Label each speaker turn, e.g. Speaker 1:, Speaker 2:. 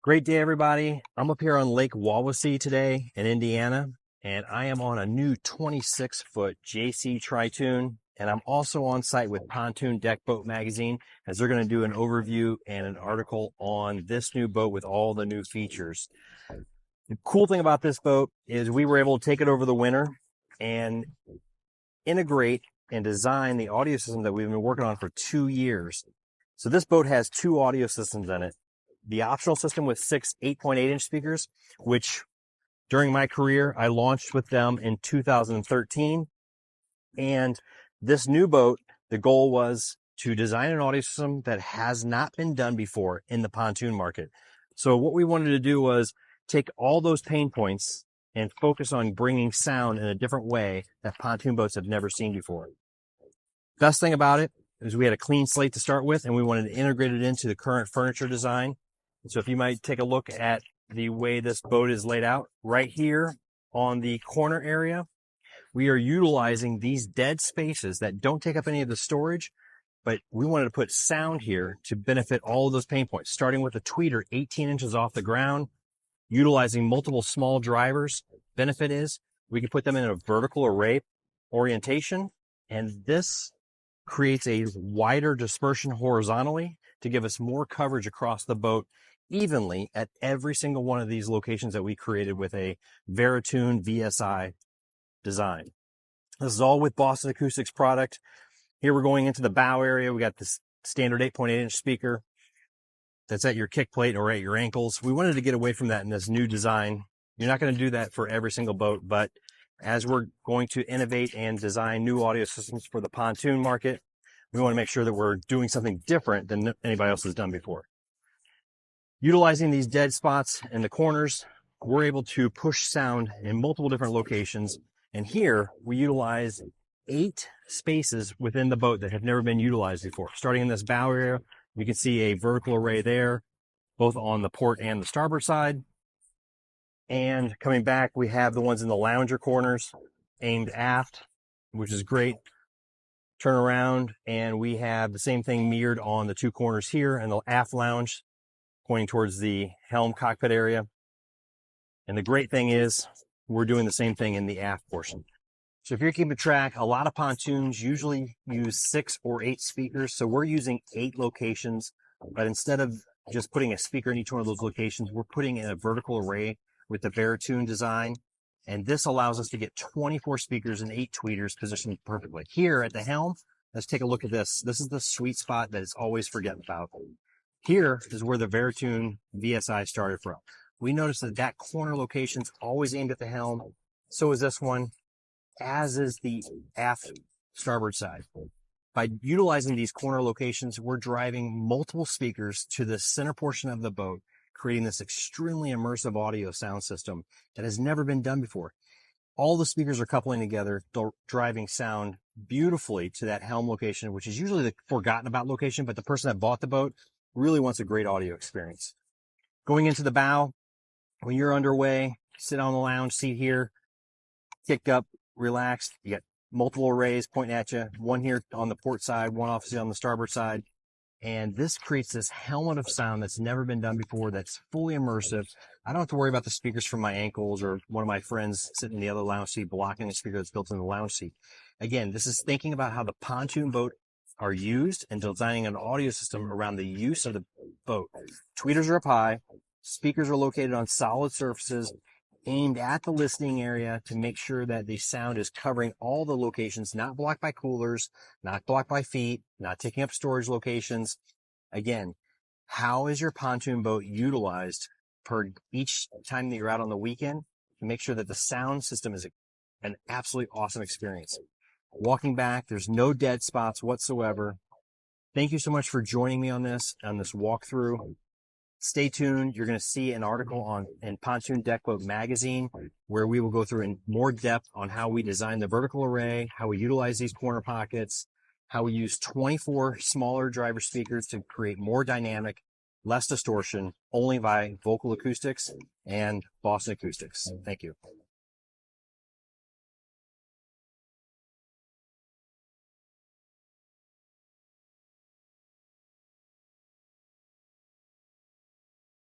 Speaker 1: Great day, everybody. I'm up here on Lake Wawasee today in Indiana, and I am on a new 26-foot JC Tri-Toon, and I'm also on site with Pontoon Deck Boat Magazine, as they're going to do an overview and an article on this new boat with all the new features. The cool thing about this boat is we were able to take it over the winter and integrate and design the audio system that we've been working on for 2 years. So this boat has 2 audio systems in it. The optional system with 6 8.8-inch speakers, which during my career, I launched with them in 2013. And this new boat, the goal was to design an audio system that has not been done before in the pontoon market. So what we wanted to do was take all those pain points and focus on bringing sound in a different way that pontoon boats have never seen before. Best thing about it is we had a clean slate to start with, and we wanted to integrate it into the current furniture design. So if you might take a look at the way this boat is laid out, right here on the corner area, we are utilizing these dead spaces that don't take up any of the storage, but we wanted to put sound here to benefit all of those pain points, starting with a tweeter 18 inches off the ground, utilizing multiple small drivers. Benefit is we can put them in a vertical array orientation, and this creates a wider dispersion horizontally to give us more coverage across the boat evenly at every single one of these locations that we created with a Veritune VSI design. This is all with Boston Acoustics product. Here we're going into the bow area. We got this standard 8.8-inch speaker that's at your kick plate or at your ankles. We wanted to get away from that in this new design. You're not going to do that for every single boat, but as we're going to innovate and design new audio systems for the pontoon market, we want to make sure that we're doing something different than anybody else has done before. Utilizing these dead spots in the corners, we're able to push sound in multiple different locations. And here we utilize 8 spaces within the boat that have never been utilized before. Starting in this bow area, you can see a vertical array there, both on the port and the starboard side. And coming back, we have the ones in the lounger corners aimed aft, which is great. Turn around, and we have the same thing mirrored on the 2 corners here and the aft lounge, pointing towards the helm cockpit area. And the great thing is we're doing the same thing in the aft portion. So if you're keeping track, a lot of pontoons usually use 6 or 8 speakers. So we're using 8 locations, but instead of just putting a speaker in each one of those locations, we're putting in a vertical array with the Veritune design. And this allows us to get 24 speakers and 8 tweeters positioned perfectly. Here at the helm, let's take a look at this. This is the sweet spot that is always forgotten about. Here is where the Veritune VSI started from. We noticed that that corner location's always aimed at the helm. So is this one, as is the aft starboard side. By utilizing these corner locations, we're driving multiple speakers to the center portion of the boat, creating this extremely immersive audio sound system that has never been done before. All the speakers are coupling together, driving sound beautifully to that helm location, which is usually the forgotten about location, but the person that bought the boat really wants a great audio experience. Going into the bow, when you're underway, sit on the lounge seat here, kick up, relaxed. You got multiple arrays pointing at you, one here on the port side, one obviously on the starboard side. And this creates this helmet of sound that's never been done before, that's fully immersive. I don't have to worry about the speakers from my ankles or one of my friends sitting in the other lounge seat blocking the speaker that's built in the lounge seat. Again, this is thinking about how the pontoon boat are used and designing an audio system around the use of the boat. Tweeters are up high, speakers are located on solid surfaces, aimed at the listening area to make sure that the sound is covering all the locations, not blocked by coolers, not blocked by feet, not taking up storage locations. Again, how is your pontoon boat utilized per each time that you're out on the weekend to make sure that the sound system is an absolutely awesome experience? Walking back, there's no dead spots whatsoever. Thank you so much for joining me on this walkthrough. Stay tuned. You're going to see an article in Pontoon Deck Boat Magazine where we will go through in more depth on how we design the vertical array, how we utilize these corner pockets, how we use 24 smaller driver speakers to create more dynamic, less distortion, only by Vocal Acoustics and Boston Acoustics. Thank you.